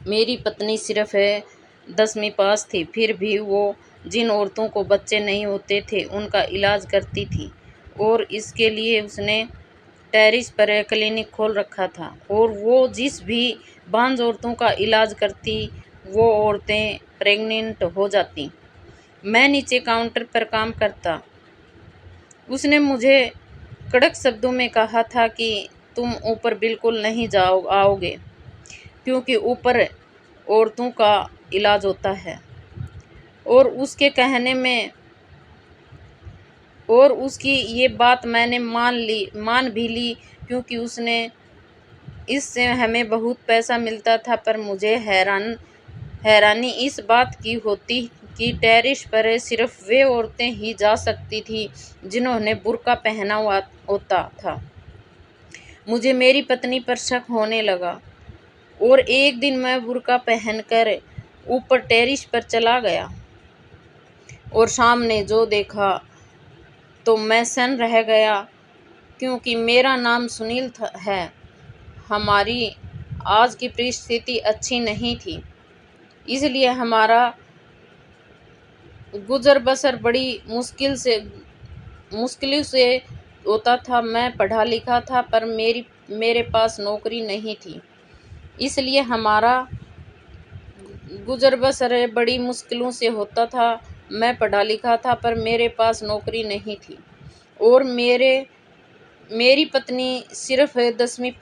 मेरी पत्नी सिर्फ 10वीं पास थी, फिर भी वो जिन औरतों को बच्चे नहीं होते थे उनका इलाज करती थी, और इसके लिए उसने टेरिस पर क्लिनिक खोल रखा था। और वो जिस भी बांझ औरतों का इलाज करती, वो औरतें प्रेग्नेंट हो जाती। मैं नीचे काउंटर पर काम करता। उसने मुझे कड़क शब्दों में कहा था कि तुम ऊपर बिल्कुल नहीं आओगे, क्योंकि ऊपर औरतों का इलाज होता है। और उसके कहने में और उसकी ये बात मैंने मान भी ली, क्योंकि उसने इससे हमें बहुत पैसा मिलता था। पर मुझे हैरानी इस बात की होती कि टेरिस पर सिर्फ वे औरतें ही जा सकती थी जिन्होंने बुर्का पहना हुआ होता था। मुझे मेरी पत्नी पर शक होने लगा, और एक दिन मैं बुर्का पहनकर ऊपर टेरिस पर चला गया, और सामने जो देखा तो मैं सन रह गया, क्योंकि मेरा नाम सुनील है। हमारी आज की परिस्थिति अच्छी नहीं थी, इसलिए हमारा गुजर बसर बड़ी मुश्किल से होता था। मैं पढ़ा लिखा था, पर मेरे पास नौकरी नहीं थी, इसलिए हमारा गुजर बसर बड़ी मुश्किलों से होता था। मैं पढ़ा लिखा था, पर मेरे पास नौकरी नहीं थी, और मेरी पत्नी सिर्फ 10वीं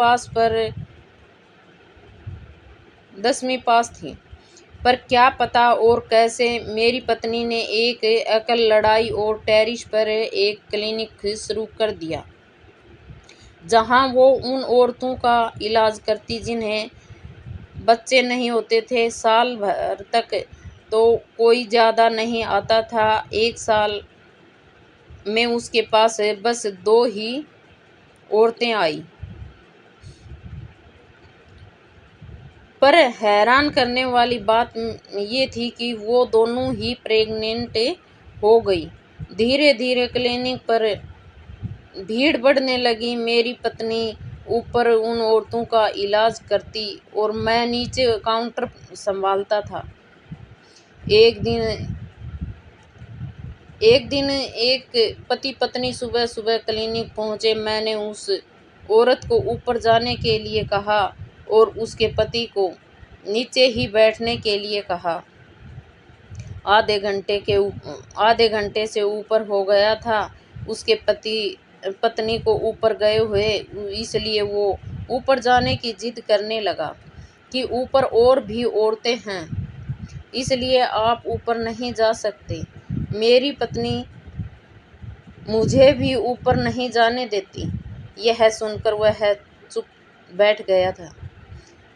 पास थी। पर क्या पता और कैसे मेरी पत्नी ने एक अकल लड़ाई और टेरिस पर एक क्लिनिक शुरू कर दिया, जहां वो उन औरतों का इलाज करती जिन्हें बच्चे नहीं होते थे। साल भर तक तो कोई ज़्यादा नहीं आता था। एक साल में उसके पास बस 2 ही औरतें आई। पर हैरान करने वाली बात ये थी कि वो दोनों ही प्रेग्नेंट हो गई। धीरे धीरे क्लिनिक पर भीड़ बढ़ने लगी। मेरी पत्नी ऊपर उन औरतों का इलाज करती, और मैं नीचे काउंटर संभालता था। एक दिन एक पति पत्नी सुबह सुबह क्लिनिक पहुंचे। मैंने उस औरत को ऊपर जाने के लिए कहा और उसके पति को नीचे ही बैठने के लिए कहा। आधे घंटे से ऊपर हो गया था उसके पत्नी को ऊपर गए हुए, इसलिए वो ऊपर जाने की जिद करने लगा कि ऊपर और भी औरतें हैं, इसलिए आप ऊपर नहीं जा सकते। मेरी पत्नी मुझे भी ऊपर नहीं जाने देती। यह सुनकर वह चुप बैठ गया था।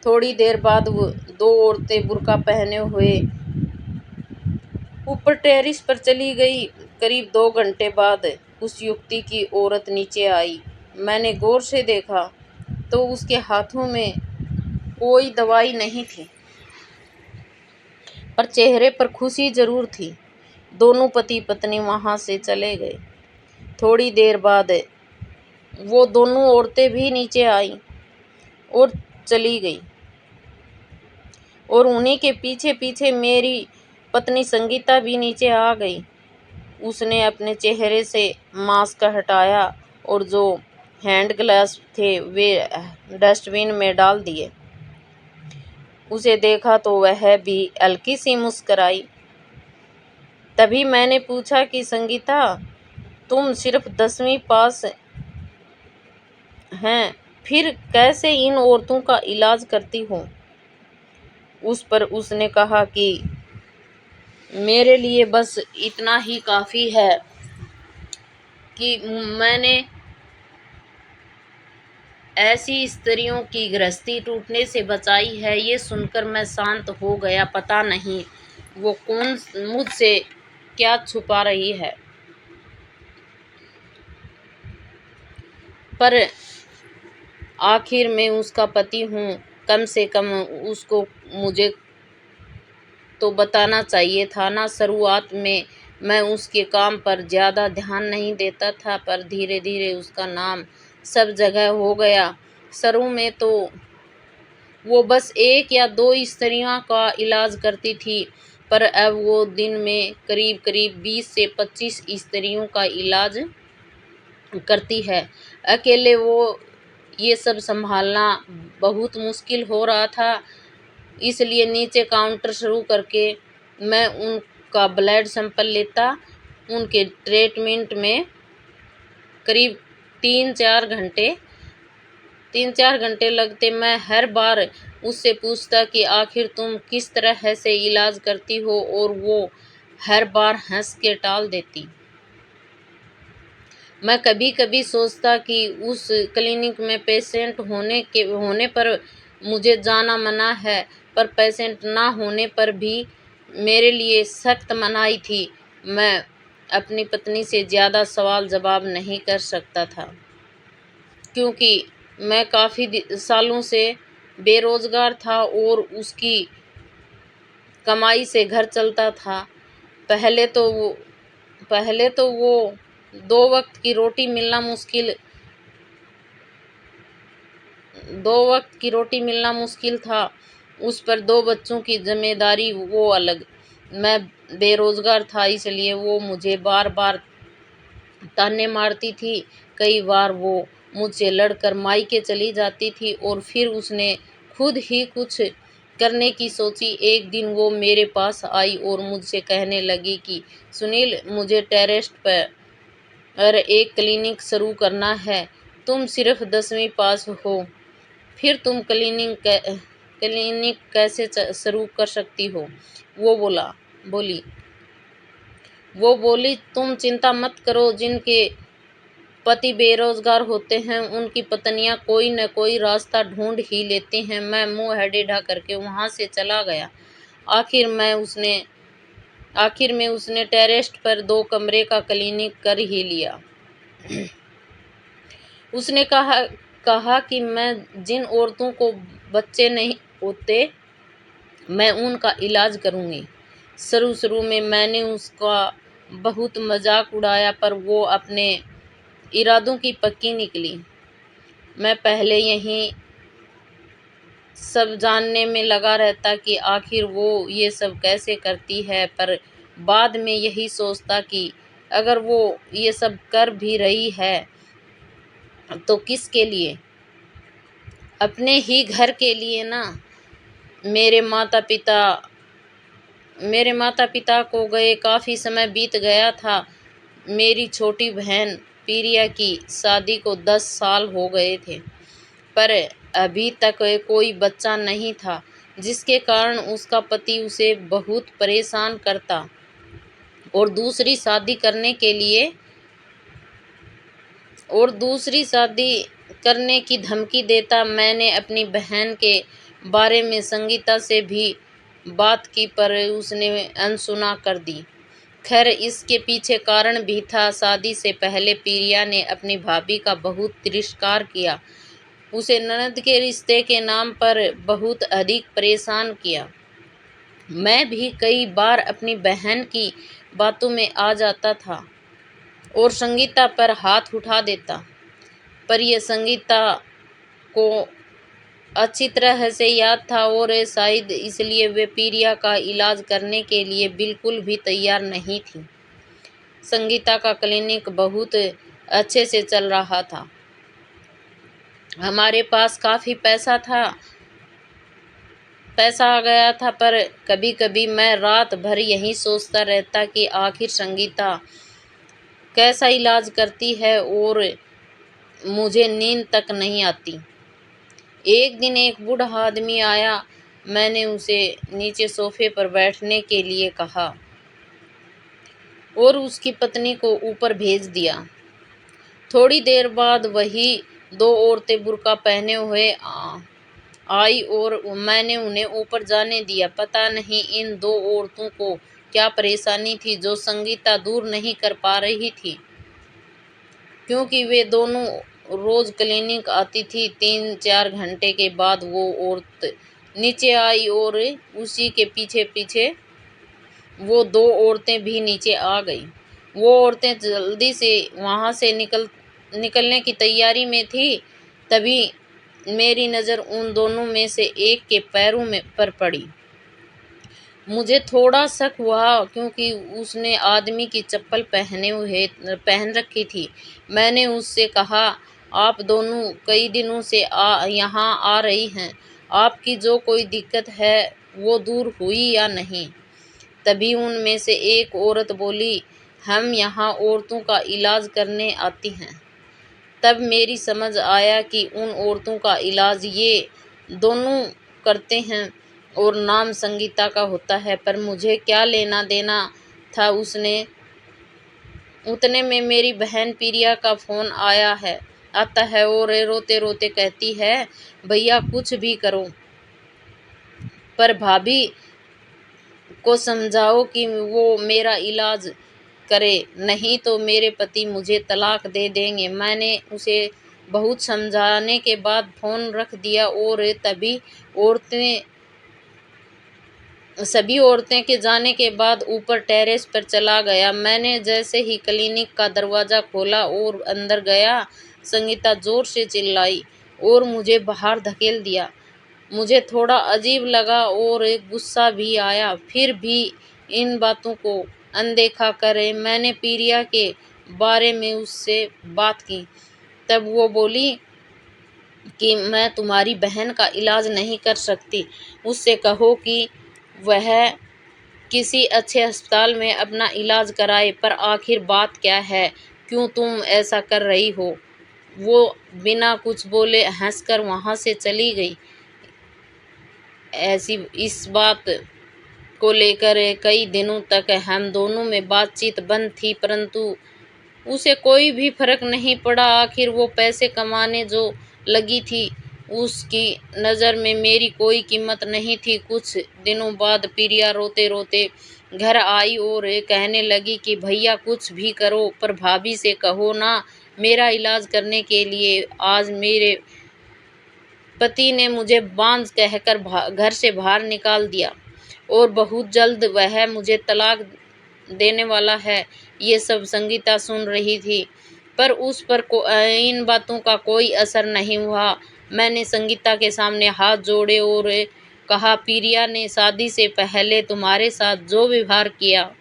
थोड़ी देर बाद वो 2 औरतें बुर्का पहने हुए ऊपर टेरिस पर चली गई। करीब 2 घंटे बाद उस युवती की औरत नीचे आई। मैंने गौर से देखा तो उसके हाथों में कोई दवाई नहीं थी, पर चेहरे पर खुशी जरूर थी। दोनों पति पत्नी वहां से चले गए। थोड़ी देर बाद वो दोनों औरतें भी नीचे आईं और चली गई, और उन्हीं के पीछे पीछे मेरी पत्नी संगीता भी नीचे आ गई। उसने अपने चेहरे से मास्क हटाया और जो हैंड ग्लव्स थे वे डस्टबिन में डाल दिए। उसे देखा तो वह भी हल्की सी मुस्कुराई। तभी मैंने पूछा कि संगीता, तुम सिर्फ 10वीं पास हैं, फिर कैसे इन औरतों का इलाज करती हो? उस पर उसने कहा कि मेरे लिए बस इतना ही काफ़ी है कि मैंने ऐसी स्त्रियों की गृहस्थी टूटने से बचाई है। ये सुनकर मैं शांत हो गया। पता नहीं वो कौन मुझसे क्या छुपा रही है, पर आखिर मैं उसका पति हूँ। कम से कम उसको मुझे तो बताना चाहिए था ना। शुरुआत में मैं उसके काम पर ज़्यादा ध्यान नहीं देता था, पर धीरे धीरे उसका नाम सब जगह हो गया। शुरू में तो वो बस 1 या 2 स्त्रियों का इलाज करती थी, पर अब वो दिन में करीब-करीब 20 से 25 स्त्रियों का इलाज करती है। अकेले वो ये सब सँभालना बहुत मुश्किल हो रहा था, इसलिए नीचे काउंटर शुरू करके मैं उनका ब्लड सैंपल लेता। उनके ट्रीटमेंट में करीब 3-4 घंटे लगते। मैं हर बार उससे पूछता कि आखिर तुम किस तरह से इलाज करती हो, और वो हर बार हंस के टाल देती। मैं कभी-कभी सोचता कि उस क्लिनिक में पेशेंट होने पर मुझे जाना मना है, पर पेशेंट ना होने पर भी मेरे लिए सख्त मनाही थी। मैं अपनी पत्नी से ज़्यादा सवाल-जवाब नहीं कर सकता था, क्योंकि मैं काफ़ी सालों से बेरोज़गार था और उसकी कमाई से घर चलता था। पहले तो वो 2 वक़्त की रोटी मिलना मुश्किल 2 वक़्त की रोटी मिलना मुश्किल था, उस पर 2 बच्चों की ज़िम्मेदारी वो अलग। मैं बेरोज़गार था, इसलिए वो मुझे बार-बार ताने मारती थी। कई बार वो मुझसे लड़कर मायके चली जाती थी और फिर उसने खुद ही कुछ करने की सोची। एक दिन वो मेरे पास आई और मुझसे कहने लगी कि सुनील, मुझे टेरेस पर एक क्लिनिक शुरू करना है। तुम सिर्फ 10वीं पास हो, फिर तुम क्लिनिक कैसे शुरू कर सकती हो? बोली वो बोली, तुम चिंता मत करो, जिनके पति बेरोजगार होते हैं उनकी पत्नियां कोई न कोई रास्ता ढूंढ ही लेती हैं। मैं मुंह टेढ़ा करके वहां से चला गया। आखिर में उसने टेरेस पर 2 कमरे का क्लिनिक कर ही लिया। उसने कहा कि मैं जिन औरतों को बच्चे नहीं होते, मैं उनका इलाज करूंगी। शुरू में मैंने उसका बहुत मजाक उड़ाया, पर वो अपने इरादों की पक्की निकली। मैं पहले यही सब जानने में लगा रहता कि आखिर वो ये सब कैसे करती है, पर बाद में यही सोचता कि अगर वो ये सब कर भी रही है तो किसके लिए? अपने ही घर के लिए ना। मेरे माता पिता को गए काफ़ी समय बीत गया था। मेरी छोटी बहन प्रिया की शादी को 10 साल हो गए थे, पर अभी तक कोई बच्चा नहीं था, जिसके कारण उसका पति उसे बहुत परेशान करता और दूसरी शादी करने की धमकी देता। मैंने अपनी बहन के बारे में संगीता से भी बात की, पर उसने अनसुना कर दी। खैर, इसके पीछे कारण भी था। शादी से पहले प्रिया ने अपनी भाभी का बहुत तिरस्कार किया, उसे ननद के रिश्ते के नाम पर बहुत अधिक परेशान किया। मैं भी कई बार अपनी बहन की बातों में आ जाता था और संगीता पर हाथ उठा देता, पर यह संगीता को अच्छी तरह से याद था और शायद इसलिए वे प्रिया का इलाज करने के लिए बिल्कुल भी तैयार नहीं थी। संगीता का क्लिनिक बहुत अच्छे से चल रहा था। हमारे पास काफ़ी पैसा आ गया था, पर कभी-कभी मैं रात भर यही सोचता रहता कि आखिर संगीता कैसा इलाज करती है, और मुझे नींद तक नहीं आती। एक दिन एक बूढ़ा आदमी आया। मैंने उसे नीचे सोफे पर बैठने के लिए कहा और उसकी पत्नी को ऊपर भेज दिया। थोड़ी देर बाद वही 2 औरतें बुर्का पहने हुए आई और मैंने उन्हें ऊपर जाने दिया। पता नहीं इन 2 औरतों को क्या परेशानी थी जो संगीता दूर नहीं कर पा रही थी, क्योंकि वे दोनों रोज क्लिनिक आती थी। 3-4 घंटे के बाद वो औरत नीचे आई और उसी के पीछे पीछे वो 2 औरतें भी नीचे आ गई। वो औरतें जल्दी से वहां से निकलने की तैयारी में थी, तभी मेरी नज़र उन दोनों में से एक के पैरों में पर पड़ी। मुझे थोड़ा शक हुआ क्योंकि उसने आदमी की चप्पल पहन रखी थी। मैंने उससे कहा, आप दोनों कई दिनों से यहाँ आ रही हैं। आपकी जो कोई दिक्कत है वो दूर हुई या नहीं? तभी उनमें से एक औरत बोली, हम यहाँ औरतों का इलाज करने आती हैं। तब मेरी समझ आया कि उन औरतों का इलाज ये दोनों करते हैं और नाम संगीता का होता है, पर मुझे क्या लेना देना था उसने। उतने में मेरी बहन प्रिया का फ़ोन आता है और रोते रोते कहती है, भैया कुछ भी करो पर भाभी को समझाओ कि वो मेरा इलाज करे, नहीं तो मेरे पति मुझे तलाक दे देंगे। मैंने उसे बहुत समझाने के बाद फ़ोन रख दिया और सभी औरतें के जाने के बाद ऊपर टेरेस पर चला गया। मैंने जैसे ही क्लिनिक का दरवाज़ा खोला और अंदर गया, संगीता ज़ोर से चिल्लाई और मुझे बाहर धकेल दिया। मुझे थोड़ा अजीब लगा और एक गुस्सा भी आया। फिर भी इन बातों को अनदेखा करे मैंने प्रिया के बारे में उससे बात की। तब वो बोली कि मैं तुम्हारी बहन का इलाज नहीं कर सकती। उससे कहो कि वह किसी अच्छे अस्पताल में अपना इलाज कराए। पर आखिर बात क्या है, क्यों तुम ऐसा कर रही हो? वो बिना कुछ बोले हंसकर वहाँ से चली गई। इस बात को लेकर कई दिनों तक हम दोनों में बातचीत बंद थी, परंतु उसे कोई भी फर्क नहीं पड़ा। आखिर वो पैसे कमाने जो लगी थी, उसकी नज़र में मेरी कोई कीमत नहीं थी। कुछ दिनों बाद प्रिया रोते रोते घर आई और कहने लगी कि भैया कुछ भी करो पर भाभी से कहो ना मेरा इलाज करने के लिए। आज मेरे पति ने मुझे बांझ कहकर घर से बाहर निकाल दिया और बहुत जल्द वह मुझे तलाक देने वाला है। ये सब संगीता सुन रही थी, पर उस पर इन बातों का कोई असर नहीं हुआ। मैंने संगीता के सामने हाथ जोड़े और कहा, प्रिया ने शादी से पहले तुम्हारे साथ जो व्यवहार किया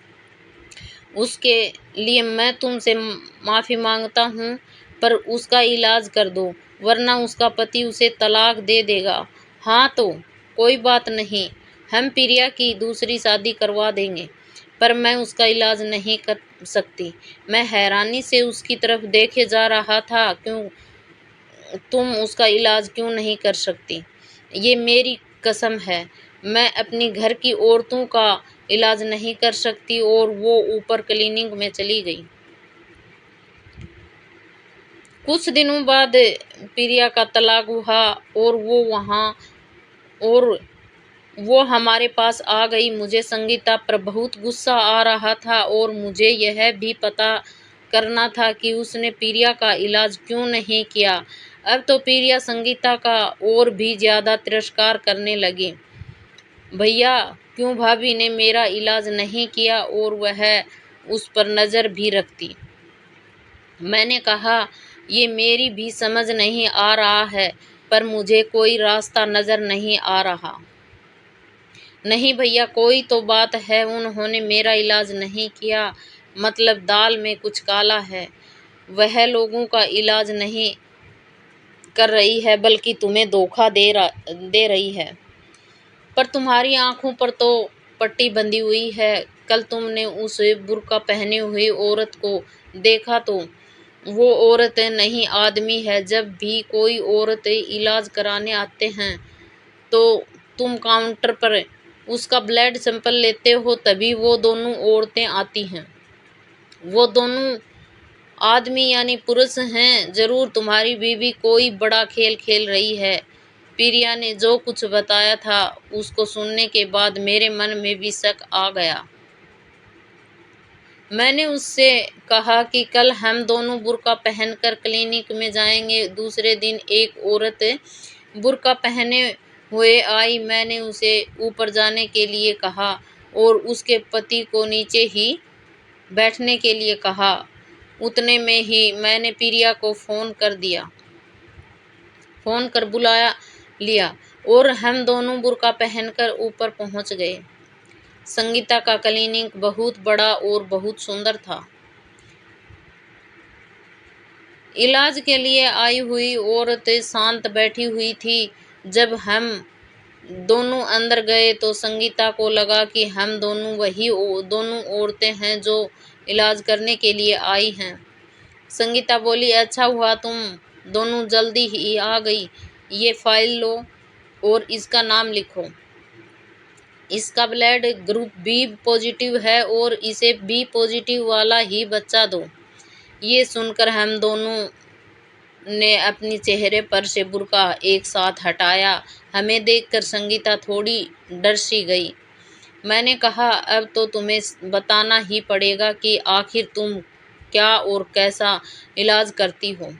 उसके लिए मैं तुमसे माफ़ी मांगता हूँ, पर उसका इलाज कर दो वरना उसका पति उसे तलाक दे देगा। हाँ तो कोई बात नहीं, हम प्रिया की दूसरी शादी करवा देंगे, पर मैं उसका इलाज नहीं कर सकती। मैं हैरानी से उसकी तरफ देखे जा रहा था, क्यों तुम उसका इलाज क्यों नहीं कर सकती? ये मेरी कसम है, मैं अपनी घर की औरतों का इलाज नहीं कर सकती। और वो ऊपर क्लिनिक में चली गई। कुछ दिनों बाद प्रिया का तलाक हुआ और वो हमारे पास आ गई। मुझे संगीता पर बहुत गुस्सा आ रहा था और मुझे यह भी पता करना था कि उसने प्रिया का इलाज क्यों नहीं किया। अब तो प्रिया संगीता का और भी ज़्यादा तिरस्कार करने लगी। भैया क्यों भाभी ने मेरा इलाज नहीं किया और वह उस पर नज़र भी रखती? मैंने कहा, ये मेरी भी समझ नहीं आ रहा है, पर मुझे कोई रास्ता नज़र नहीं आ रहा। नहीं भैया, कोई तो बात है। उन्होंने मेरा इलाज नहीं किया, मतलब दाल में कुछ काला है। वह लोगों का इलाज नहीं कर रही है बल्कि तुम्हें धोखा दे रही है। पर तुम्हारी आंखों पर तो पट्टी बंधी हुई है। कल तुमने उस बुर्का पहने हुई औरत को देखा तो वो औरत नहीं आदमी है। जब भी कोई औरत इलाज कराने आते हैं तो तुम काउंटर पर उसका ब्लड सैंपल लेते हो, तभी वो दोनों औरतें आती हैं। वो दोनों आदमी यानी पुरुष हैं। जरूर तुम्हारी बीवी कोई बड़ा खेल खेल रही है। प्रिया ने जो कुछ बताया था उसको सुनने के बाद मेरे मन में भी शक आ गया। मैंने उससे कहा कि कल हम दोनों बुर्का पहनकर क्लिनिक में जाएंगे। दूसरे दिन एक औरत बुर्का पहने हुए आई। मैंने उसे ऊपर जाने के लिए कहा और उसके पति को नीचे ही बैठने के लिए कहा। उतने में ही मैंने प्रिया को फ़ोन फ़ोन कर बुला लिया और हम दोनों बुर्का पहनकर ऊपर पहुंच गए। संगीता का क्लिनिक बहुत बड़ा और बहुत सुंदर था। इलाज के लिए आई हुई औरत शांत बैठी हुई थी। जब हम दोनों अंदर गए तो संगीता को लगा कि हम दोनों वही दोनों औरतें हैं जो इलाज करने के लिए आई हैं। संगीता बोली, अच्छा हुआ तुम दोनों जल्दी ही आ गई। ये फाइल लो और इसका नाम लिखो। इसका ब्लड ग्रुप बी पॉजिटिव है और इसे बी पॉजिटिव वाला ही बच्चा दो। ये सुनकर हम दोनों ने अपनी चेहरे पर से बुर्का एक साथ हटाया। हमें देखकर संगीता थोड़ी डर सी गई। मैंने कहा, अब तो तुम्हें बताना ही पड़ेगा कि आखिर तुम क्या और कैसा इलाज करती हो।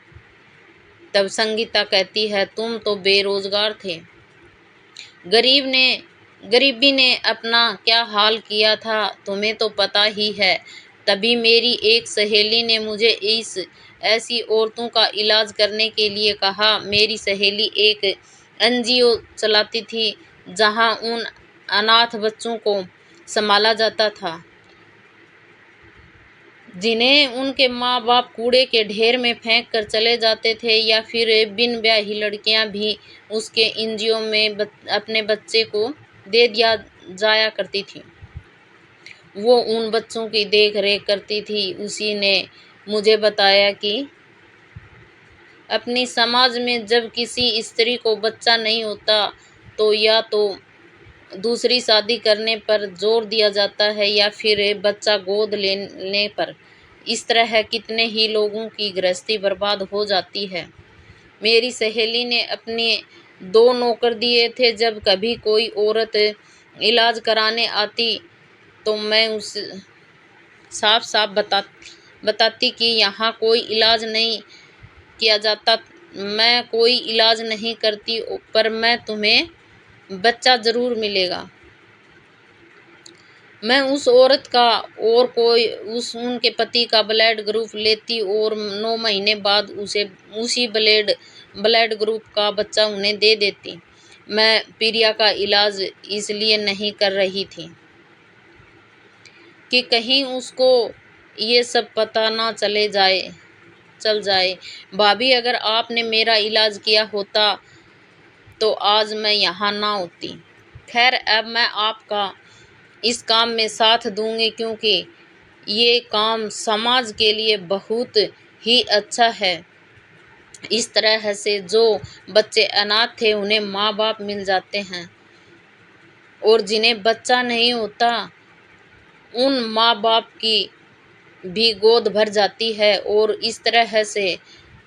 तब संगीता कहती है, तुम तो बेरोजगार थे। गरीबी ने अपना क्या हाल किया था तुम्हें तो पता ही है। तभी मेरी एक सहेली ने मुझे ऐसी औरतों का इलाज करने के लिए कहा। मेरी सहेली एक एनजीओ चलाती थी जहां उन अनाथ बच्चों को संभाला जाता था जिन्हें उनके माँ बाप कूड़े के ढेर में फेंक कर चले जाते थे, या फिर बिन ब्याही लड़कियां भी उसके एनजीओ में अपने बच्चे को दे दिया जाया करती थी। वो उन बच्चों की देख रेख करती थी। उसी ने मुझे बताया कि अपनी समाज में जब किसी स्त्री को बच्चा नहीं होता तो या तो दूसरी शादी करने पर जोर दिया जाता है या फिर बच्चा गोद लेने पर। इस तरह कितने ही लोगों की गृहस्थी बर्बाद हो जाती है। मेरी सहेली ने अपने 2 नौकर दिए थे। जब कभी कोई औरत इलाज कराने आती तो मैं उस साफ साफ बताती कि यहाँ कोई इलाज नहीं किया जाता, मैं कोई इलाज नहीं करती, पर मैं तुम्हें बच्चा जरूर मिलेगा। मैं उस औरत का और उनके पति का ब्लड ग्रुप लेती और 9 महीने बाद उसी ब्लड ग्रुप का बच्चा उन्हें दे देती। मैं प्रिया का इलाज इसलिए नहीं कर रही थी कि कहीं उसको ये सब पता ना चल जाए। भाभी, अगर आपने मेरा इलाज किया होता तो आज मैं यहाँ ना होती। खैर, अब मैं आपका इस काम में साथ दूंगी क्योंकि ये काम समाज के लिए बहुत ही अच्छा है। इस तरह से जो बच्चे अनाथ थे उन्हें माँ बाप मिल जाते हैं और जिन्हें बच्चा नहीं होता उन माँ बाप की भी गोद भर जाती है और इस तरह से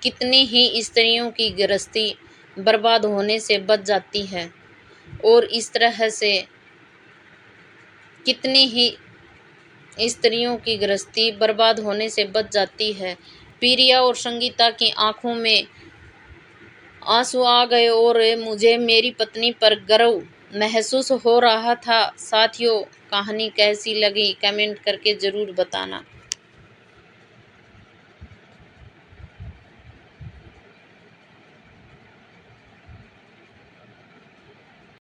कितनी ही स्त्रियों की गृहस्थी बर्बाद होने से बच जाती है और इस तरह से कितनी ही स्त्रियों की गृहस्थी बर्बाद होने से बच जाती है। प्रिया और संगीता की आंखों में आंसू आ गए और मुझे मेरी पत्नी पर गर्व महसूस हो रहा था। साथियों, कहानी कैसी लगी कमेंट करके ज़रूर बताना।